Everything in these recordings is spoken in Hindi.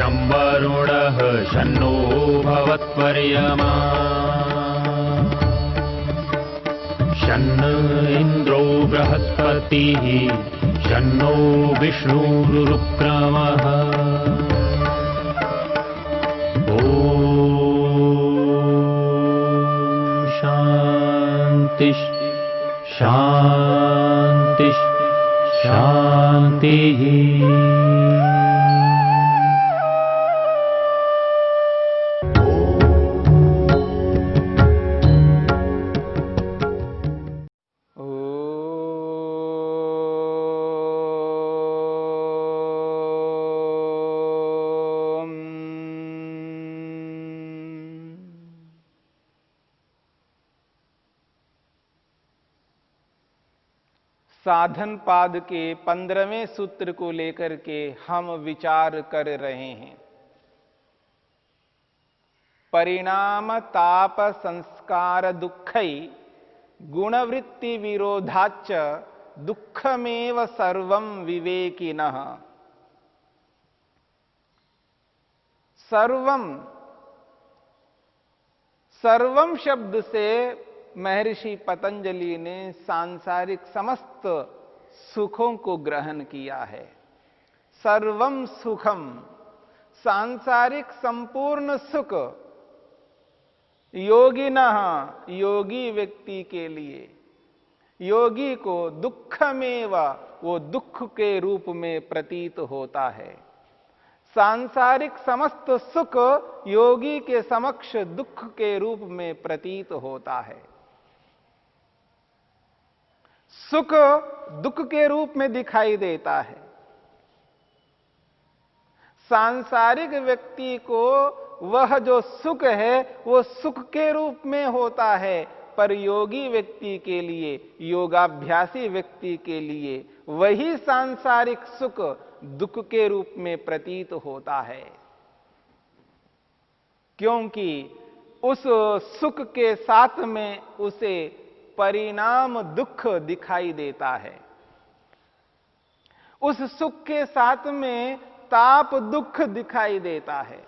शं वरुणः शन्नो भवत्वर्यमा शन्न इन्द्रो बृहस्पतिः शन्नो विष्णुरुक्रमः ॐ शान्ति शान्ति शान्तिः। साधन पाद के 15वें सूत्र को लेकर के हम विचार कर रहे हैं। परिणाम ताप संस्कार दुःखै गुणवृत्ति विरोधाच्च दुःखमेव सर्वं विवेकिनः। सर्वम शब्द से महर्षि पतंजलि ने सांसारिक समस्त सुखों को ग्रहण किया है। सर्वम सुखम, सांसारिक संपूर्ण सुख, योगिनः, योगी व्यक्ति के लिए, योगी को दुःखमेव, वो दुख के रूप में प्रतीत होता है। सांसारिक समस्त सुख योगी के समक्ष दुख के रूप में प्रतीत होता है। सुख दुख के रूप में दिखाई देता है। सांसारिक व्यक्ति को वह जो सुख है वो सुख के रूप में होता है, पर योगी व्यक्ति के लिए, योगाभ्यासी व्यक्ति के लिए वही सांसारिक सुख दुख के रूप में प्रतीत होता है, क्योंकि उस सुख के साथ में उसे परिणाम दुख दिखाई देता है। उस सुख के साथ में ताप दुख दिखाई देता है।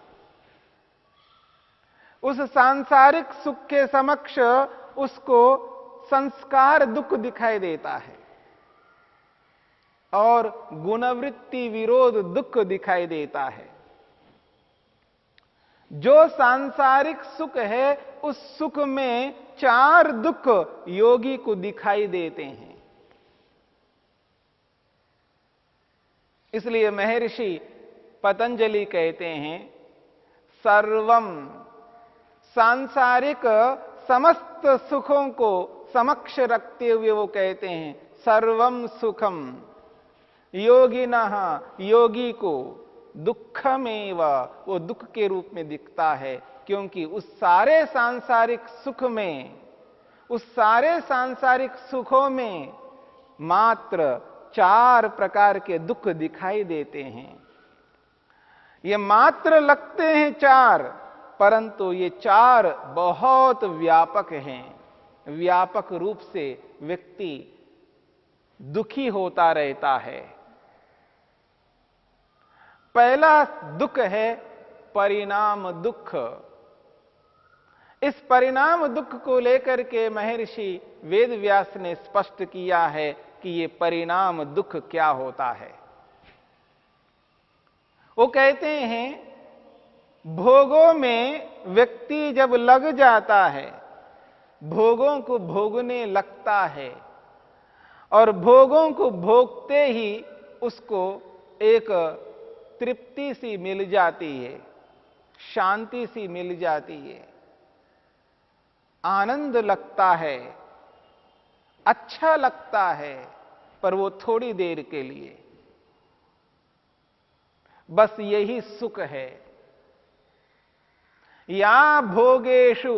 उस सांसारिक सुख के समक्ष उसको संस्कार दुख दिखाई देता है और गुणवृत्ति विरोध दुख दिखाई देता है। जो सांसारिक सुख है उस सुख में 4 दुख योगी को दिखाई देते हैं। इसलिए महर्षि पतंजलि कहते हैं सर्वम, सांसारिक समस्त सुखों को समक्ष रखते हुए वो कहते हैं सर्वम सुखम, योगिनः, योगी को दुःखमेव, वो दुख के रूप में दिखता है, क्योंकि उस सारे सांसारिक सुख में, उस सारे सांसारिक सुखों में मात्र 4 प्रकार के दुख दिखाई देते हैं। ये मात्र लगते हैं 4, परंतु ये 4 बहुत व्यापक हैं। व्यापक रूप से व्यक्ति दुखी होता रहता है। पहला दुख है परिणाम दुख। इस परिणाम दुख को लेकर के महर्षि वेदव्यास ने स्पष्ट किया है कि ये परिणाम दुख क्या होता है। वो कहते हैं भोगों में व्यक्ति जब लग जाता है, भोगों को भोगने लगता है और भोगों को भोगते ही उसको एक तृप्ति सी मिल जाती है, शांति सी मिल जाती है, आनंद लगता है, अच्छा लगता है, पर वो थोड़ी देर के लिए। बस यही सुख है। या भोगेषु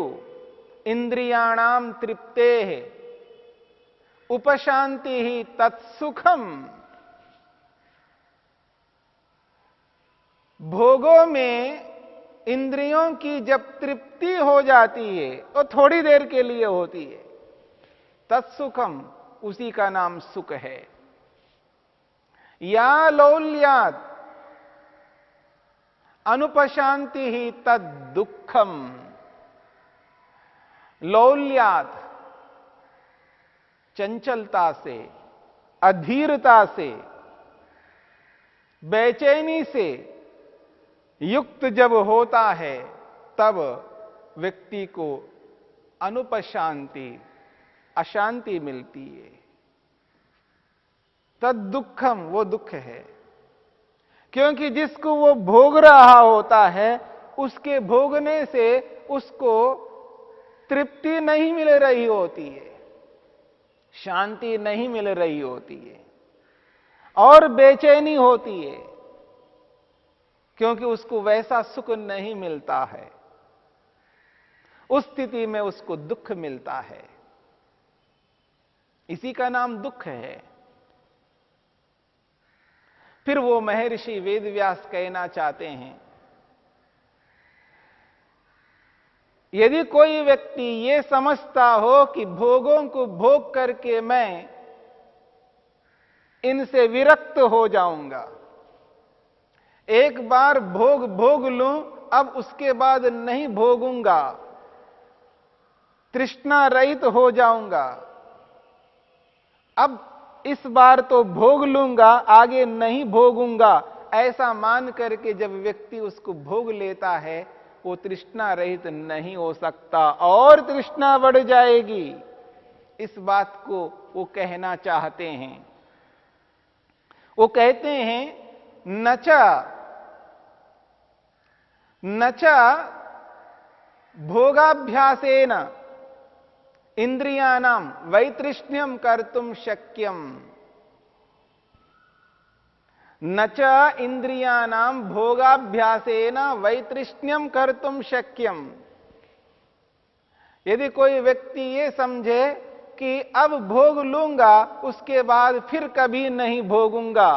इंद्रियाणाम तृप्तेः उपशांति ही तत्सुखम। भोगों में इंद्रियों की जब तृप्ति हो जाती है तो थोड़ी देर के लिए होती है, तत्सुखम, उसी का नाम सुख है। या लौल्यात, अनुपशांति ही तद दुखम। लौल्यात, चंचलता से, अधीरता से, बेचैनी से युक्त जब होता है तब व्यक्ति को अनुपशांति, अशांति मिलती है। तद दुखम, वो दुख है, क्योंकि जिसको वो भोग रहा होता है उसके भोगने से उसको तृप्ति नहीं मिल रही होती है, शांति नहीं मिल रही होती है और बेचैनी होती है, क्योंकि उसको वैसा सुख नहीं मिलता है। उस स्थिति में उसको दुख मिलता है। इसी का नाम दुख है। फिर वो महर्षि वेदव्यास कहना चाहते हैं, यदि कोई व्यक्ति ये समझता हो कि भोगों को भोग करके मैं इनसे विरक्त हो जाऊंगा, एक बार भोग लूं, अब उसके बाद नहीं भोगूंगा, तृष्णा रहित हो जाऊंगा, अब इस बार तो भोग लूंगा, आगे नहीं भोगूंगा, ऐसा मान करके जब व्यक्ति उसको भोग लेता है वो तृष्णा रहित नहीं हो सकता और तृष्णा बढ़ जाएगी। इस बात को वो कहना चाहते हैं। वो कहते हैं नचा भोगाभ्यासेन इंद्रियाणां वैतृष्ण्यम कर्तुम शक्यम। न च इंद्रियाणां भोगाभ्यासेन वैतृष्ण्यम कर्तुम शक्यम। यदि कोई व्यक्ति ये समझे कि अब भोग लूंगा उसके बाद फिर कभी नहीं भोगूंगा,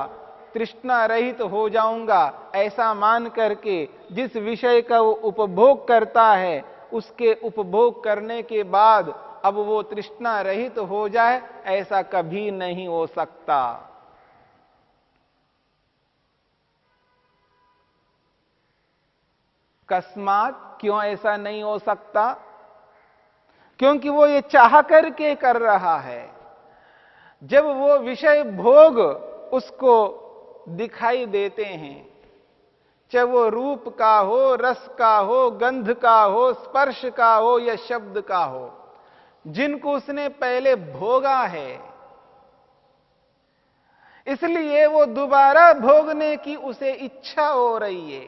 तृष्णा रहित हो जाऊंगा, ऐसा मान करके जिस विषय का वो उपभोग करता है उसके उपभोग करने के बाद अब वो तृष्णा रहित हो जाए, ऐसा कभी नहीं हो सकता। कस्मात, क्यों ऐसा नहीं हो सकता? क्योंकि वो ये चाह करके कर रहा है। जब वो विषय भोग उसको दिखाई देते हैं, चाहे वो रूप का हो, रस का हो, गंध का हो, स्पर्श का हो या शब्द का हो, जिनको उसने पहले भोगा है, इसलिए वो दोबारा भोगने की उसे इच्छा हो रही है।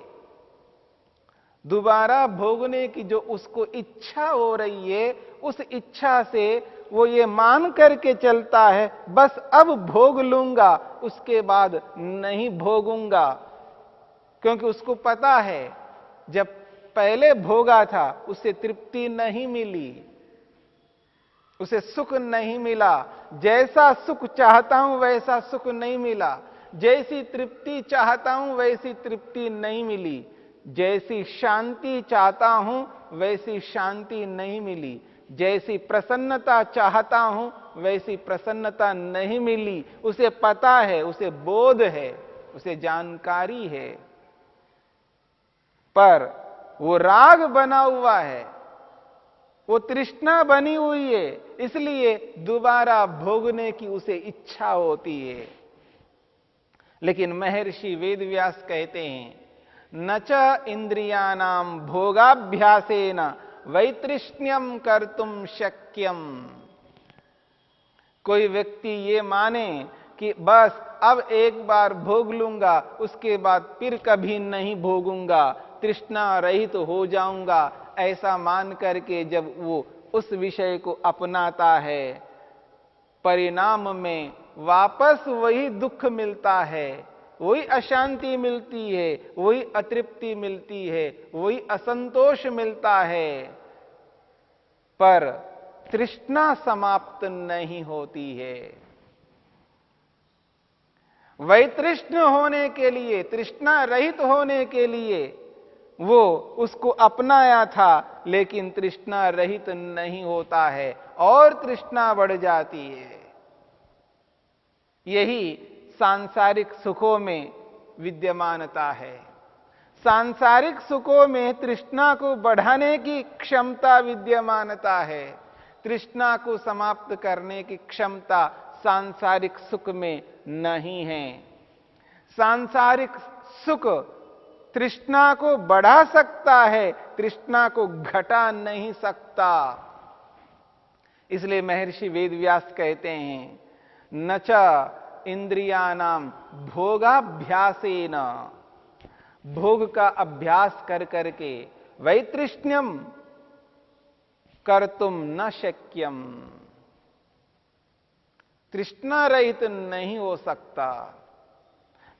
दोबारा भोगने की जो उसको इच्छा हो रही है, उस इच्छा से वो ये मान करके चलता है बस अब भोग लूंगा, उसके बाद नहीं भोगूंगा। क्योंकि उसको पता है जब पहले भोगा था उसे तृप्ति नहीं मिली, उसे सुख नहीं मिला, जैसा सुख चाहता हूं वैसा सुख नहीं मिला, जैसी तृप्ति चाहता हूं वैसी तृप्ति नहीं मिली, जैसी शांति चाहता हूं वैसी शांति नहीं मिली, जैसी प्रसन्नता चाहता हूं वैसी प्रसन्नता नहीं मिली। उसे पता है, उसे बोध है, उसे जानकारी है, पर वो राग बना हुआ है, वो तृष्णा बनी हुई है, इसलिए दोबारा भोगने की उसे इच्छा होती है। लेकिन महर्षि वेदव्यास कहते हैं न च इंद्रियाणां भोगाभ्यासेन वैतृष्ण्यम कर्तुम शक्यम। कोई व्यक्ति ये माने कि बस अब एक बार भोग लूंगा उसके बाद फिर कभी नहीं भोगूंगा, तृष्णा रहित हो जाऊंगा, ऐसा मान करके जब वो उस विषय को अपनाता है, परिणाम में वापस वही दुख मिलता है, वही अशांति मिलती है, वही अतृप्ति मिलती है, वही असंतोष मिलता है, पर तृष्णा समाप्त नहीं होती है। वैतृष्ण होने के लिए, तृष्णा रहित होने के लिए वो उसको अपनाया था, लेकिन तृष्णा रहित नहीं होता है और तृष्णा बढ़ जाती है। यही सांसारिक सुखों में विद्यमानता है। सांसारिक सुखों में तृष्णा को बढ़ाने की क्षमता विद्यमानता है, तृष्णा को समाप्त करने की क्षमता सांसारिक सुख में नहीं है। सांसारिक सुख तृष्णा को बढ़ा सकता है, तृष्णा को घटा नहीं सकता। इसलिए महर्षि वेदव्यास कहते हैं, न च इंद्रियाणाम भोगाभ्यासेन, भोग का अभ्यास कर करके वैतृष्ण्यम कर्तुम न शक्यम, तृष्णा रहित नहीं हो सकता।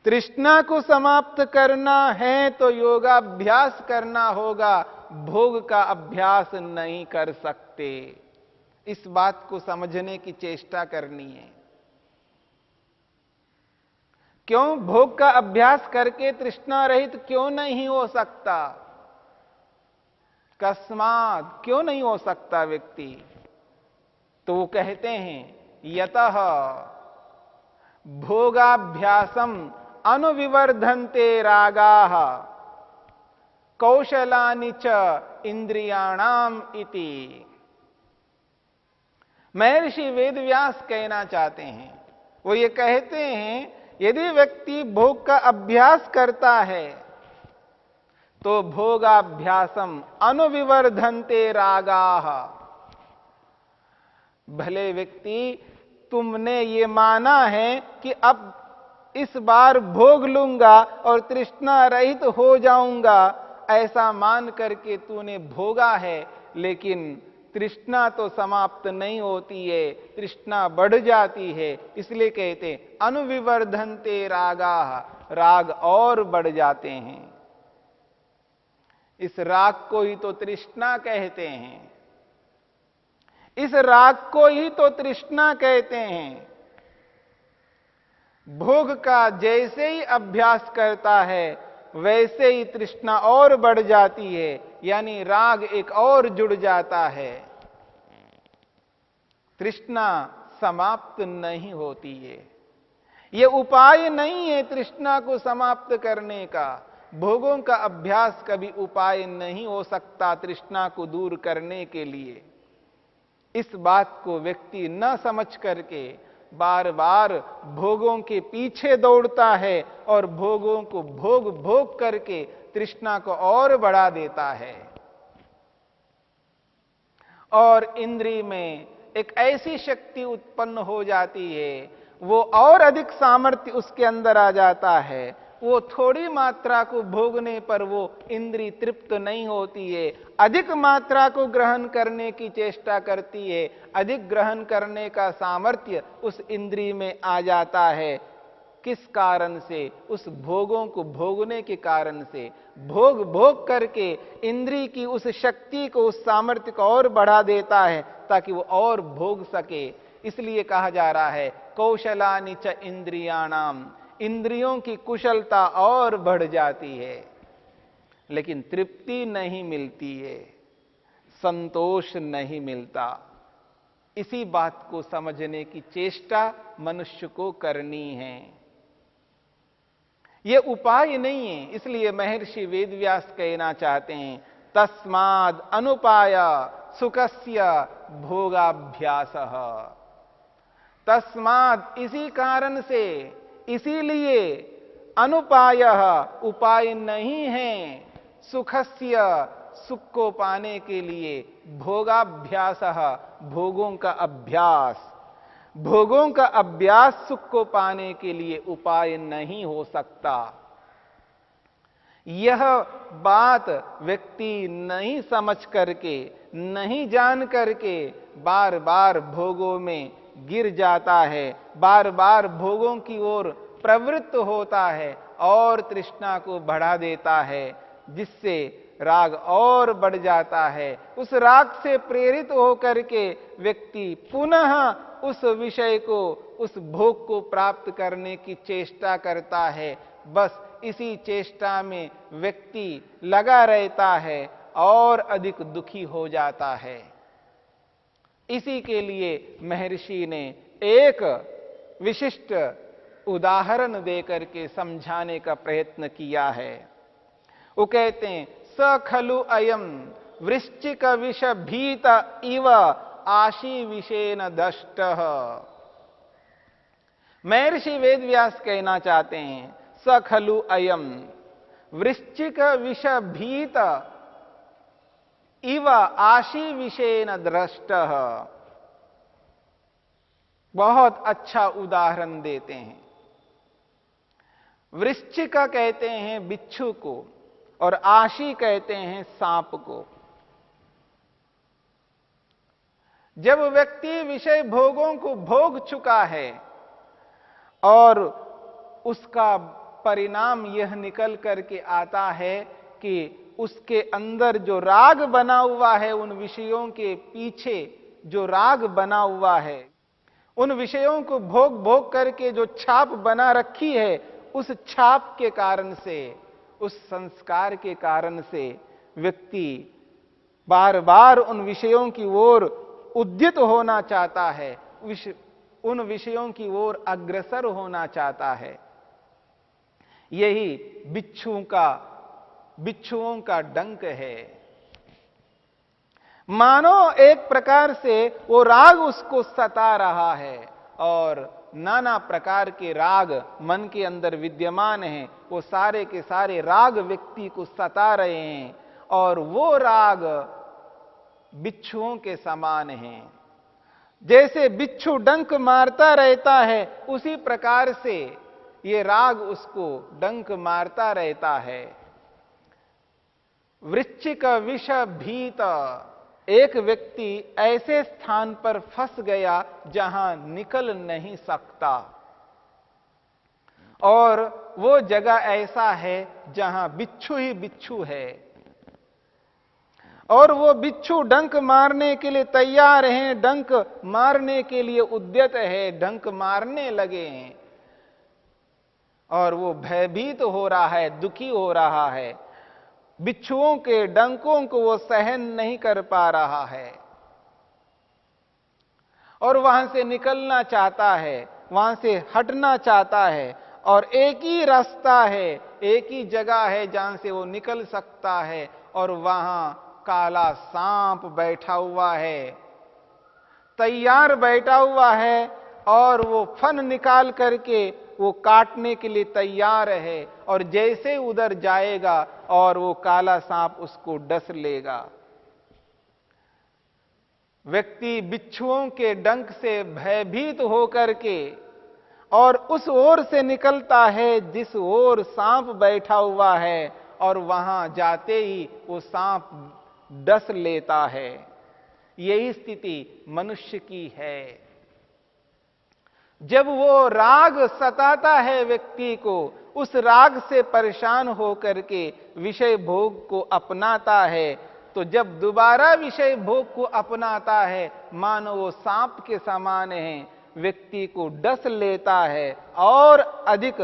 तृष्णा को समाप्त करना है तो योगाभ्यास करना होगा, भोग का अभ्यास नहीं कर सकते। इस बात को समझने की चेष्टा करनी है। क्यों भोग का अभ्यास करके तृष्णा रहित क्यों नहीं हो सकता? कस्मात क्यों नहीं हो सकता व्यक्ति? तो वो कहते हैं, यतः भोगाभ्यासम अनुविवर्धन्ते रागाः कौशलानि च इंद्रियाणाम इति। महर्षि वेदव्यास कहना चाहते हैं, वो ये कहते हैं, यदि व्यक्ति भोग का अभ्यास करता है तो भोगाभ्यासम अनुविवर्धन्ते रागाः। भले व्यक्ति तुमने ये माना है कि अब इस बार भोग लूंगा और तृष्णा रहित हो जाऊंगा, ऐसा मान करके तूने भोगा है, लेकिन तृष्णा तो समाप्त नहीं होती है, तृष्णा बढ़ जाती है। इसलिए कहते हैं अनुविवर्धन्ते रागाः, राग और बढ़ जाते हैं। इस राग को ही तो तृष्णा कहते हैं, इस राग को ही तो तृष्णा कहते हैं। भोग का जैसे ही अभ्यास करता है वैसे ही तृष्णा और बढ़ जाती है, यानी राग एक और जुड़ जाता है, तृष्णा समाप्त नहीं होती है। यह उपाय नहीं है तृष्णा को समाप्त करने का। भोगों का अभ्यास कभी उपाय नहीं हो सकता तृष्णा को दूर करने के लिए। इस बात को व्यक्ति न समझ करके बार बार भोगों के पीछे दौड़ता है और भोगों को भोग भोग करके तृष्णा को और बढ़ा देता है। और इंद्रिय में एक ऐसी शक्ति उत्पन्न हो जाती है, वो और अधिक सामर्थ्य उसके अंदर आ जाता है। वो थोड़ी मात्रा को भोगने पर वो इंद्रिय तृप्त नहीं होती है, अधिक मात्रा को ग्रहण करने की चेष्टा करती है, अधिक ग्रहण करने का सामर्थ्य उस इंद्रिय में आ जाता है। किस कारण से? उस भोगों को भोगने के कारण से। भोग भोग करके इंद्रिय की उस शक्ति को, उस सामर्थ्य को और बढ़ा देता है ताकि वो और भोग सके। इसलिए कहा जा रहा है कौशलानि च इंद्रियाणाम, इंद्रियों की कुशलता और बढ़ जाती है, लेकिन तृप्ति नहीं मिलती है, संतोष नहीं मिलता। इसी बात को समझने की चेष्टा मनुष्य को करनी है। यह उपाय नहीं है। इसलिए महर्षि वेदव्यास कहना चाहते हैं, तस्माद् अनुपाय सुखस्य भोगाभ्यासः। तस्माद् इसी कारण से, इसीलिए अनुपाय उपाय नहीं है, सुखस्य सुख को पाने के लिए, भोगाभ्यास भोगों का अभ्यास, भोगों का अभ्यास सुख को पाने के लिए उपाय नहीं हो सकता। यह बात व्यक्ति नहीं समझ करके, नहीं जान करके बार बार भोगों में गिर जाता है, बार बार भोगों की ओर प्रवृत्त होता है और तृष्णा को बढ़ा देता है, जिससे राग और बढ़ जाता है। उस राग से प्रेरित होकर के व्यक्ति पुनः उस विषय को, उस भोग को प्राप्त करने की चेष्टा करता है। बस इसी चेष्टा में व्यक्ति लगा रहता है और अधिक दुखी हो जाता है। इसी के लिए महर्षि ने एक विशिष्ट उदाहरण देकर के समझाने का प्रयत्न किया है। वो कहते हैं स खलु अयम वृश्चिक विष भीत इव आशी विषेन दष्ट। महर्षि वेदव्यास कहना चाहते हैं स खलु अयम वृश्चिक विष भीत इव आशी विषेन दृष्ट। बहुत अच्छा उदाहरण देते हैं। वृश्चिक कहते हैं बिच्छू को और आशी कहते हैं सांप को। जब व्यक्ति विषय भोगों को भोग चुका है और उसका परिणाम यह निकल करके आता है कि उसके अंदर जो राग बना हुआ है, उन विषयों के पीछे जो राग बना हुआ है, उन विषयों को भोग भोग करके जो छाप बना रखी है, उस छाप के कारण से, उस संस्कार के कारण से व्यक्ति बार बार उन विषयों की ओर उद्यत होना चाहता है, उन विषयों की ओर अग्रसर होना चाहता है। यही बिच्छुओं का डंक है। मानो एक प्रकार से वो राग उसको सता रहा है और नाना प्रकार के राग मन के अंदर विद्यमान हैं। वो सारे के सारे राग व्यक्ति को सता रहे हैं और वो राग बिच्छुओं के समान हैं। जैसे बिच्छू डंक मारता रहता है, उसी प्रकार से ये राग उसको डंक मारता रहता है। वृश्चिक विष भीत, एक व्यक्ति ऐसे स्थान पर फंस गया जहां निकल नहीं सकता, और वो जगह ऐसा है जहां बिच्छू ही बिच्छू है, और वो बिच्छू डंक मारने के लिए तैयार हैं, डंक मारने के लिए उद्यत है, डंक मारने लगे हैं, और वो भयभीत हो रहा है, दुखी हो रहा है। बिच्छुओं के डंकों को वो सहन नहीं कर पा रहा है और वहां से निकलना चाहता है, वहां से हटना चाहता है, और एक ही रास्ता है, एक ही जगह है जहां से वो निकल सकता है, और वहां काला सांप बैठा हुआ है, तैयार बैठा हुआ है, और वो फन निकाल करके वो काटने के लिए तैयार है, और जैसे उधर जाएगा और वो काला सांप उसको डस लेगा। व्यक्ति बिच्छुओं के डंक से भयभीत होकर के और उस ओर से निकलता है जिस ओर सांप बैठा हुआ है, और वहां जाते ही वो सांप डस लेता है। यही स्थिति मनुष्य की है। जब वो राग सताता है व्यक्ति को, उस राग से परेशान होकर के विषय भोग को अपनाता है, तो जब दोबारा विषय भोग को अपनाता है, मानो वो सांप के समान है, व्यक्ति को डस लेता है और अधिक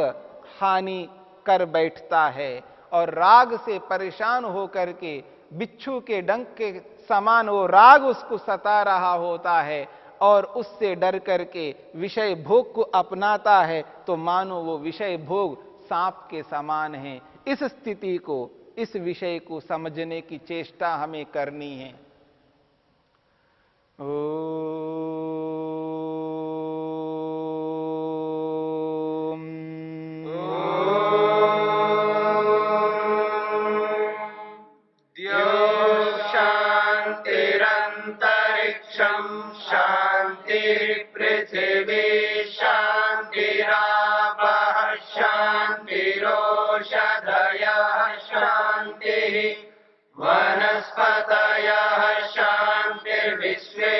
हानि कर बैठता है, और राग से परेशान होकर के बिच्छू के डंक के समान वो राग उसको सता रहा होता है, और उससे डर करके विषय भोग को अपनाता है, तो मानो वो विषय भोग सांप के समान है। इस स्थिति को, इस विषय को समझने की चेष्टा हमें करनी है। पृथिवी शान्तिरापः शान्तिरोषधयः शान्तिः वनस्पतयः शान्तिर्विश्वे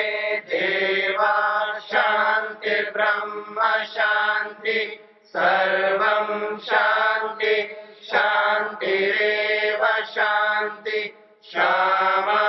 देवा शान्तिर्ब्रह्म शान्ति सर्वं शान्ति शान्तिरेव शान्ति श्यामा